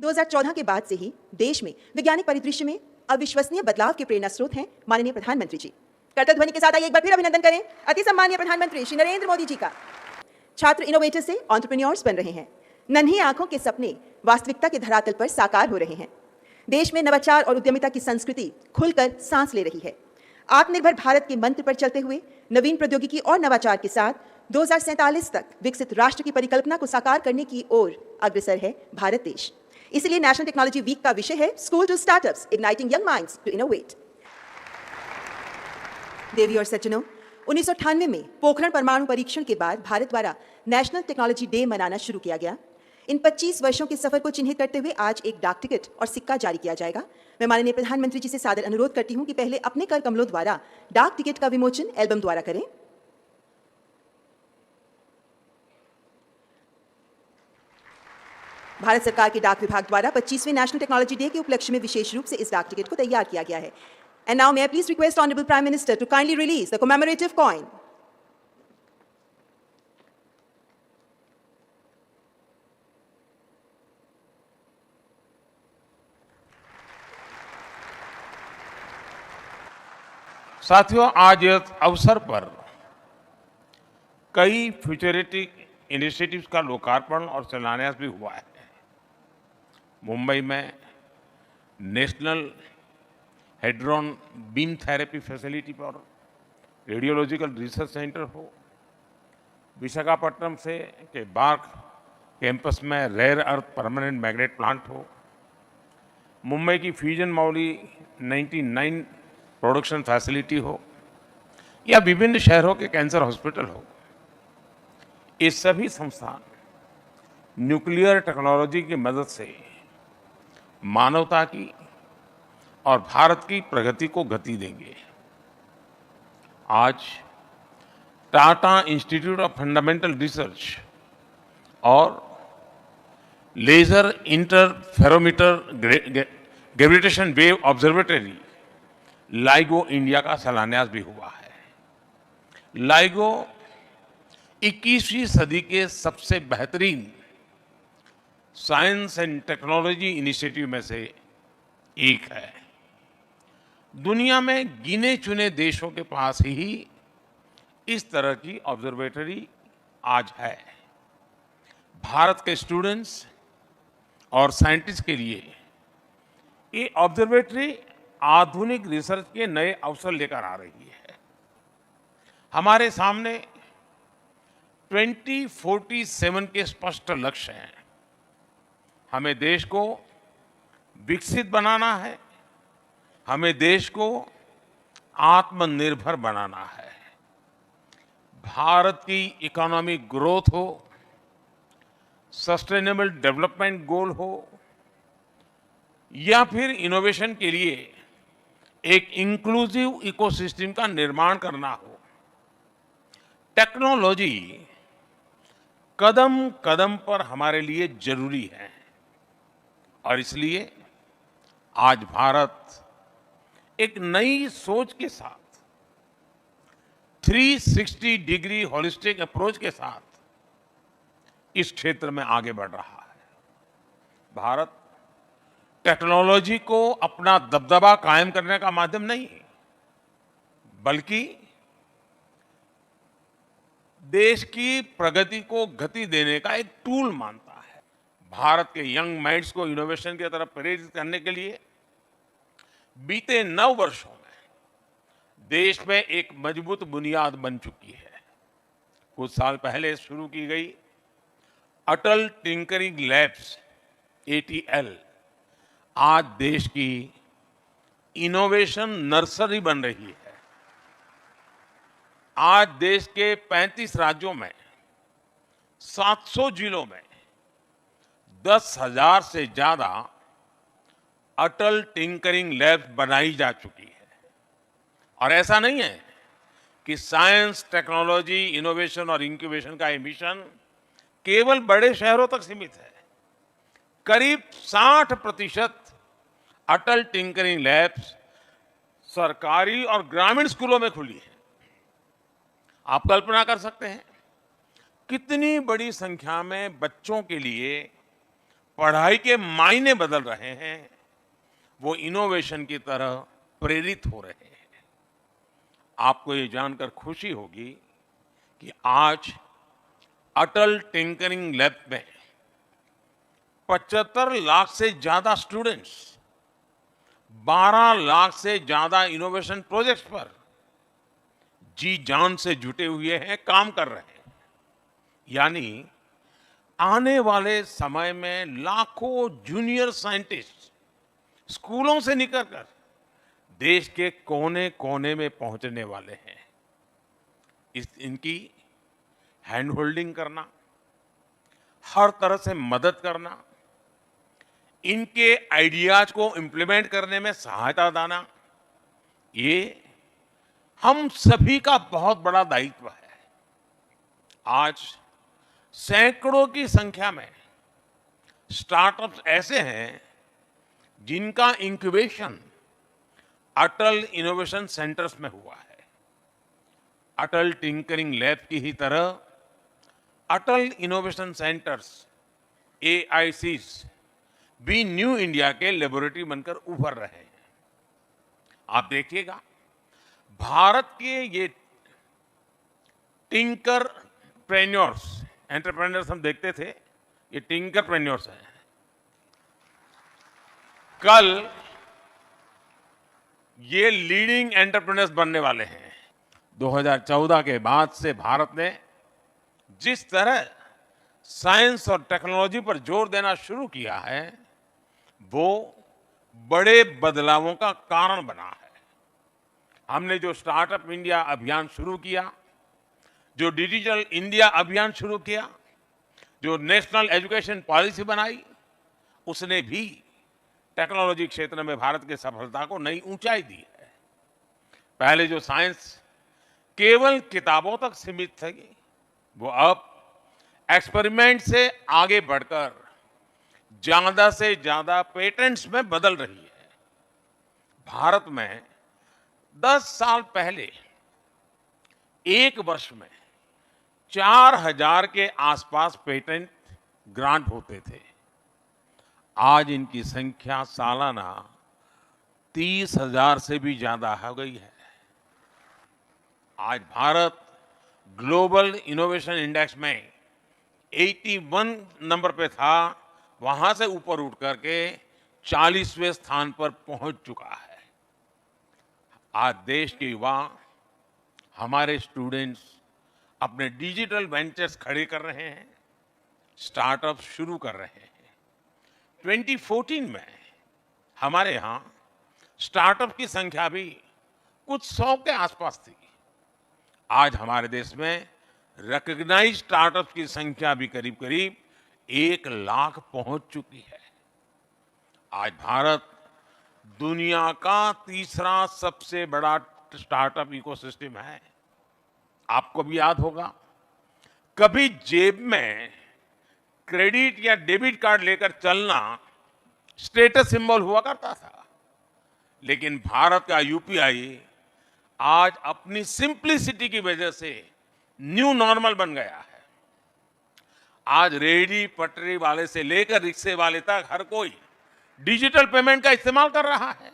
2014 के बाद से ही देश में वैज्ञानिक परिदृश्य में अविश्वसनीय बदलाव के प्रेरणा स्रोत हैं माननीय प्रधानमंत्री जी। करतल ध्वनि के साथ आइए एक बार फिर अभिनंदन करें अति सम्माननीय प्रधानमंत्री श्री नरेंद्र मोदी जी का। छात्र इनोवेटर से एंटरप्रेन्योर्स बन रहे हैं, नन्ही आंखों के सपने वास्तविकता के धरातल पर साकार हो रहे हैं। देश में नवाचार और उद्यमिता की संस्कृति खुलकर सांस ले रही है। आत्मनिर्भर भारत के मंत्र पर चलते हुए नवीन प्रौद्योगिकी और नवाचार के साथ 2047 तक विकसित राष्ट्र की परिकल्पना को साकार करने की ओर अग्रसर है भारत देश। इसलिए नेशनल टेक्नोलॉजी वीक का विषय है school to startups, igniting young minds to innovate. देवी और सज्जनों, 1998 में पोखरण परमाणु परीक्षण के बाद भारत द्वारा नेशनल टेक्नोलॉजी डे मनाना शुरू किया गया। इन 25 वर्षों के सफर को चिन्हित करते हुए आज एक डाक टिकट और सिक्का जारी किया जाएगा। मैं माननीय प्रधानमंत्री जी से सादर अनुरोध करती हूं कि पहले अपने कर कमलों द्वारा डाक टिकट का विमोचन एल्बम द्वारा करें। भारत सरकार के डाक विभाग द्वारा 25वें नेशनल टेक्नोलॉजी डे के उपलक्ष्य में विशेष रूप से इस डाक टिकट को तैयार किया गया है। And now may I please request honourable prime minister to kindly release the commemorative coin. साथियों, आज इस अवसर पर कई फ्यूचरिस्टिक इनिशिएटिव्स का लोकार्पण और शिलान्यास भी हुआ है। मुंबई में national hadron beam therapy facility पर रेडियोलॉजिकल रिसर्च सेंटर हो, विशाखापट्टनम से के बार्क कैंपस में rare earth permanent magnet plant हो, मुंबई की फ्यूजन मौली 99 प्रोडक्शन फैसिलिटी हो, या विभिन्न शहरों के कैंसर हॉस्पिटल हो, ये सभी संस्थान न्यूक्लियर टेक्नोलॉजी की मदद से मानवता की और भारत की प्रगति को गति देंगे। आज Tata institute of fundamental research और laser interferometer gravitation wave observatory LIGO India का शिलान्यास भी हुआ है। लाइगो 21वीं सदी के सबसे बेहतरीन साइंस एंड टेक्नोलॉजी इनिशिएटिव में से एक है। दुनिया में गिने चुने देशों के पास ही इस तरह की ऑब्जर्वेटरी आज है। भारत के स्टूडेंट्स और साइंटिस्ट के लिए ये ऑब्जर्वेटरी आधुनिक रिसर्च के नए अवसर लेकर आ रही है। हमारे सामने 2047 के स्पष्ट लक्ष्य हैं। हमें देश को विकसित बनाना है, हमें देश को आत्मनिर्भर बनाना है। भारत की इकोनॉमिक ग्रोथ हो, सस्टेनेबल डेवलपमेंट गोल हो, या फिर इनोवेशन के लिए एक इंक्लूसिव इकोसिस्टम का निर्माण करना हो, टेक्नोलॉजी कदम कदम पर हमारे लिए जरूरी है। और इसलिए आज भारत एक नई सोच के साथ 360 डिग्री होलिस्टिक अप्रोच के साथ इस क्षेत्र में आगे बढ़ रहा है। भारत टेक्नोलॉजी को अपना दबदबा कायम करने का माध्यम नहीं, बल्कि देश की प्रगति को गति देने का एक टूल मानता है। भारत के यंग माइंड्स को इनोवेशन की तरफ प्रेरित करने के लिए बीते 9 वर्षों में देश में एक मजबूत बुनियाद बन चुकी है। कुछ साल पहले शुरू की गई अटल टिंकरिंग लैब्स ATL आज देश की इनोवेशन नर्सरी बन रही है। आज देश के 35 राज्यों में 700 जिलों में 10,000 से ज्यादा अटल टिंकरिंग लैब्स बनाई जा चुकी है। और ऐसा नहीं है कि साइंस, टेक्नोलॉजी, इनोवेशन और इंक्यूबेशन का ये मिशन केवल बड़े शहरों तक सीमित है। करीब 60% अटल टिंकरिंग लैब्स सरकारी और ग्रामीण स्कूलों में खुली है। आप कल्पना कर सकते हैं कितनी बड़ी संख्या में बच्चों के लिए पढ़ाई के मायने बदल रहे हैं, वो इनोवेशन की तरह प्रेरित हो रहे हैं। आपको ये जानकर खुशी होगी कि आज अटल टिंकरिंग लैब में 75 लाख से ज्यादा स्टूडेंट्स 12 लाख से ज्यादा इनोवेशन प्रोजेक्ट्स पर जी जान से जुटे हुए हैं, काम कर रहे हैं। यानी आने वाले समय में लाखों जूनियर साइंटिस्ट स्कूलों से निकलकर देश के कोने कोने में पहुंचने वाले हैं। इनकी हैंड होल्डिंग करना, हर तरह से मदद करना, इनके आइडियाज को इम्प्लीमेंट करने में सहायता देना, ये हम सभी का बहुत बड़ा दायित्व है। आज सैकड़ों की संख्या में स्टार्टअप्स ऐसे हैं जिनका इंक्यूबेशन अटल इनोवेशन सेंटर्स में हुआ है। अटल टिंकरिंग लैब की ही तरह अटल इनोवेशन सेंटर्स AICs भी न्यू इंडिया के लेबोरेटरी बनकर उभर रहे हैं। आप देखिएगा, भारत के ये टिंकर प्रेन्योर्स, एंटरप्रेन्योर्स हम देखते थे, ये टिंकर प्रेन्योर्स हैं। कल ये लीडिंग एंटरप्रेन्योर्स बनने वाले हैं। 2014 के बाद से भारत ने जिस तरह साइंस और टेक्नोलॉजी पर जोर देना शुरू किया है, वो बड़े बदलावों का कारण बना है। हमने जो स्टार्टअप इंडिया अभियान शुरू किया, जो डिजिटल इंडिया अभियान शुरू किया, जो नेशनल एजुकेशन पॉलिसी बनाई, उसने भी टेक्नोलॉजी क्षेत्र में भारत की सफलता को नई ऊंचाई दी है। पहले जो साइंस केवल किताबों तक सीमित थी, वो अब एक्सपेरिमेंट से आगे बढ़कर ज्यादा से ज्यादा पेटेंट्स में बदल रही है। भारत में 10 साल पहले एक वर्ष में 4000 के आसपास पेटेंट ग्रांट होते थे। आज इनकी संख्या सालाना 30,000 से भी ज्यादा हो गई है। आज भारत ग्लोबल इनोवेशन इंडेक्स में 81 नंबर पे था, वहां से ऊपर उठ करके 40वें स्थान पर पहुंच चुका है। आज देश के युवा, हमारे स्टूडेंट्स अपने डिजिटल वेंचर्स खड़े कर रहे हैं, स्टार्टअप शुरू कर रहे हैं। 2014 में हमारे यहाँ स्टार्टअप की संख्या भी कुछ 100 के आसपास थी। आज हमारे देश में रिकॉग्नाइज्ड स्टार्टअप की संख्या भी करीब करीब 1 लाख पहुंच चुकी है। आज भारत दुनिया का तीसरा सबसे बड़ा स्टार्टअप इकोसिस्टम है। आपको भी याद होगा, कभी जेब में क्रेडिट या डेबिट कार्ड लेकर चलना स्टेटस सिंबल हुआ करता था, लेकिन भारत का UPI आज अपनी सिंप्लिसिटी की वजह से न्यू नॉर्मल बन गया है। आज रेहड़ी पटरी वाले से लेकर रिक्शे वाले तक हर कोई डिजिटल पेमेंट का इस्तेमाल कर रहा है।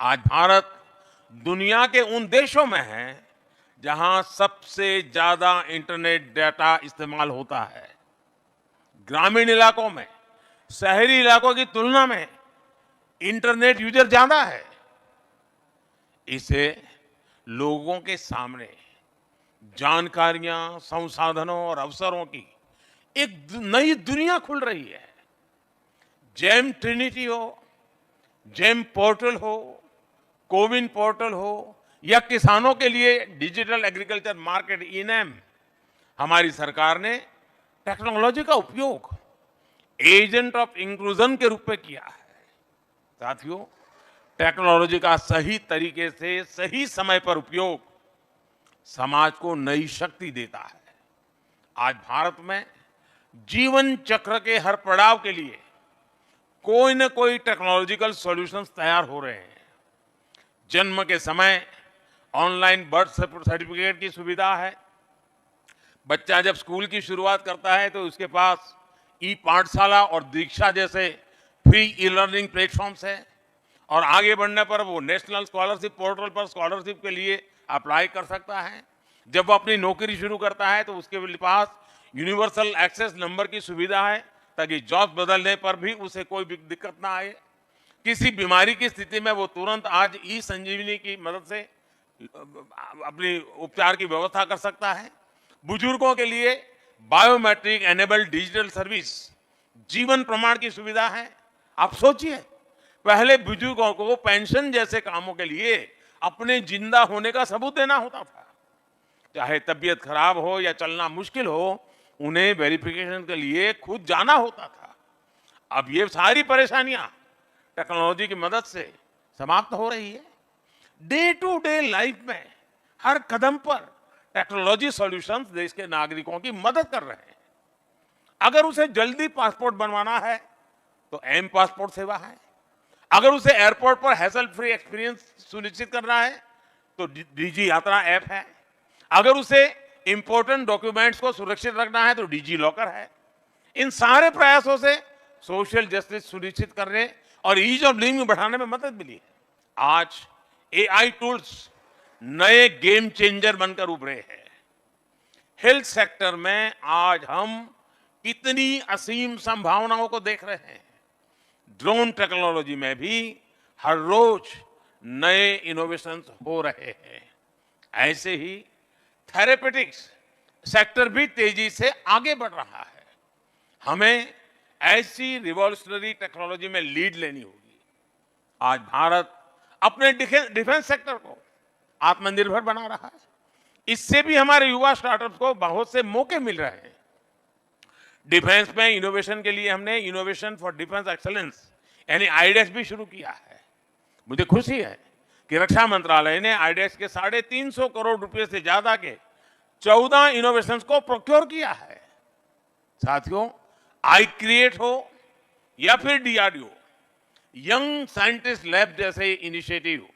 आज भारत दुनिया के उन देशों में है जहां सबसे ज्यादा इंटरनेट डाटा इस्तेमाल होता है। ग्रामीण इलाकों में शहरी इलाकों की तुलना में इंटरनेट यूजर ज्यादा है। इसे लोगों के सामने जानकारियां, संसाधनों और अवसरों की एक नई दुनिया खुल रही है। जेम ट्रिनिटी हो, जेम पोर्टल हो, कोविन पोर्टल हो, या किसानों के लिए डिजिटल एग्रीकल्चर मार्केट इनैम, हमारी सरकार ने टेक्नोलॉजी का उपयोग एजेंट ऑफ इंक्लूजन के रूप में किया है। साथियों, टेक्नोलॉजी का सही तरीके से सही समय पर उपयोग समाज को नई शक्ति देता है। आज भारत में जीवन चक्र के हर पड़ाव के लिए कोई न कोई टेक्नोलॉजिकल सॉल्यूशंस तैयार हो रहे हैं। जन्म के समय ऑनलाइन बर्थ सर्टिफिकेट की सुविधा है। बच्चा जब स्कूल की शुरुआत करता है तो उसके पास ई पाठशाला और दीक्षा जैसे फ्री ई लर्निंग प्लेटफॉर्म्स है और आगे बढ़ने पर वो नेशनल स्कॉलरशिप पोर्टल पर स्कॉलरशिप के लिए अप्लाई कर सकता है। जब वो अपनी नौकरी शुरू करता है तो उसके पास यूनिवर्सल एक्सेस नंबर की सुविधा है ताकि जॉब बदलने पर भी उसे कोई भी दिक्कत ना आए। किसी बीमारी की स्थिति में वो तुरंत आज ई संजीवनी की मदद से अपनी उपचार की व्यवस्था कर सकता है। बुजुर्गों के लिए बायोमेट्रिक एनेबल्ड डिजिटल सर्विस जीवन प्रमाण की सुविधा है। आप सोचिए, पहले बुजुर्गों को पेंशन जैसे कामों के लिए अपने जिंदा होने का सबूत देना होता था। चाहे तबीयत खराब हो या चलना मुश्किल हो, उन्हें वेरिफिकेशन के लिए खुद जाना होता था। अब ये सारी परेशानियां टेक्नोलॉजी की मदद से समाप्त हो रही है। डे टू डे लाइफ में हर कदम पर टेक्नोलॉजी सॉल्यूशंस देश के नागरिकों की मदद कर रहे हैं। अगर उसे जल्दी पासपोर्ट बनवाना है तो एम पासपोर्ट सेवा है। अगर उसे एयरपोर्ट पर हैसल फ्री एक्सपीरियंस सुनिश्चित करना है तो डीजी यात्रा ऐप है। अगर उसे इंपॉर्टेंट डॉक्यूमेंट्स को सुरक्षित रखना है तो डिजी लॉकर है। इन सारे प्रयासों से सोशल जस्टिस सुनिश्चित करने और ईज ऑफ लिविंग बढ़ाने में मदद मिली है। आज एआई टूल्स नए गेम चेंजर बनकर उभरे हैं। हेल्थ सेक्टर में आज हम कितनी असीम संभावनाओं को देख रहे हैं। ड्रोन टेक्नोलॉजी में भी हर रोज नए इनोवेशंस हो रहे हैं। ऐसे ही थेरेपेटिक्स सेक्टर भी तेजी से आगे बढ़ रहा है। हमें ऐसी रिवॉल्यूशनरी टेक्नोलॉजी में लीड लेनी होगी। आज भारत अपने डिफेंस सेक्टर को आत्मनिर्भर बना रहा है। इससे भी हमारे युवा स्टार्टअप्स को बहुत से मौके मिल रहे हैं। डिफेंस में इनोवेशन के लिए हमने इनोवेशन फॉर डिफेंस एक्सीलेंस यानी आईडेक्स भी शुरू किया है। मुझे खुशी है कि रक्षा मंत्रालय ने आईडेक्स के 350 करोड़ रुपए से ज्यादा के 14 इनोवेशंस को प्रोक्योर किया है। साथियों, आई क्रिएट हो या फिर डीआरडीओ, यंग साइंटिस्ट लैब जैसे इनिशिएटिव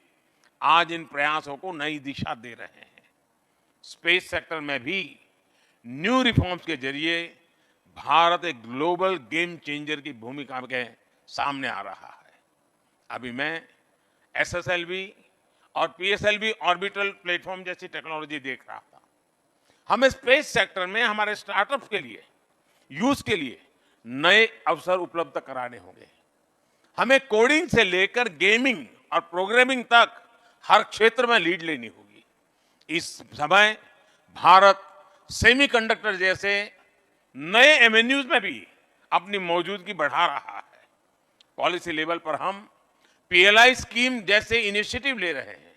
आज इन प्रयासों को नई दिशा दे रहे हैं। स्पेस सेक्टर में भी न्यू रिफॉर्म्स के जरिए भारत एक ग्लोबल गेम चेंजर की भूमिका के सामने आ रहा है। अभी मैं एसएसएलवी और पीएसएलवी ऑर्बिटल प्लेटफॉर्म जैसी टेक्नोलॉजी देख रहा था। हमें स्पेस सेक्टर में हमारे स्टार्टअप के लिए यूज के लिए नए अवसर उपलब्ध कराने होंगे। हमें कोडिंग से लेकर गेमिंग और प्रोग्रामिंग तक हर क्षेत्र में लीड लेनी होगी। इस समय भारत सेमीकंडक्टर जैसे नए एवेन्यूज में भी अपनी मौजूदगी बढ़ा रहा है। पॉलिसी लेवल पर हम पीएलआई स्कीम जैसे इनिशिएटिव ले रहे हैं।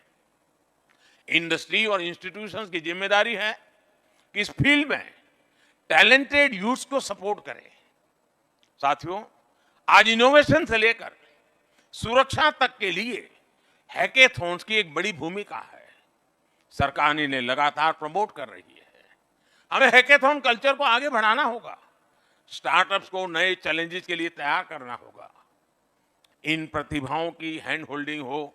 इंडस्ट्री और इंस्टीट्यूशंस की जिम्मेदारी है कि इस फील्ड में टैलेंटेड यूथ्स को सपोर्ट करें। साथियों, आज इनोवेशन से लेकर सुरक्षा तक के लिए हैकेथॉन्स की एक बड़ी भूमिका है। सरकार इन्हें लगातार प्रमोट कर रही है। हमें हैकेथॉन कल्चर को आगे बढ़ाना होगा। स्टार्टअप्स को नए चैलेंजेस के लिए तैयार करना होगा। इन प्रतिभाओं की हैंड होल्डिंग हो,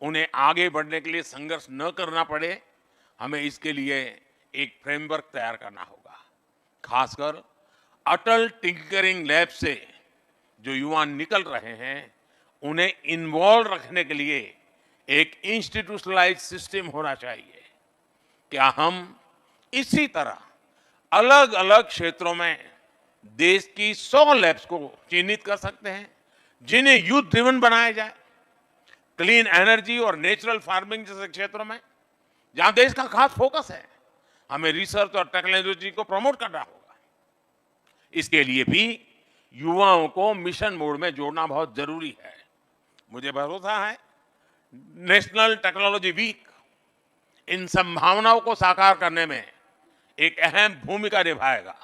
उन्हें आगे बढ़ने के लिए संघर्ष न करना पड़े, हमें इसके लिए एक फ्रेमवर्क तैयार करना होगा। खासकर अटल टिंकरिंग लैब से जो युवा निकल रहे हैं, उन्हें इन्वॉल्व रखने के लिए एक इंस्टीट्यूशनलाइज्ड सिस्टम होना चाहिए। क्या हम इसी तरह अलग अलग क्षेत्रों में देश की 100 लैब्स को चिन्हित कर सकते हैं जिन्हें यूथ ड्रिवन बनाया जाए। क्लीन एनर्जी और नेचुरल फार्मिंग जैसे क्षेत्रों में जहां देश का खास फोकस है, हमें रिसर्च और टेक्नोलॉजी को प्रमोट करना होगा। इसके लिए भी युवाओं को मिशन मोड में जोड़ना बहुत जरूरी है। मुझे भरोसा है नेशनल टेक्नोलॉजी वीक इन संभावनाओं को साकार करने में एक अहम भूमिका निभाएगा।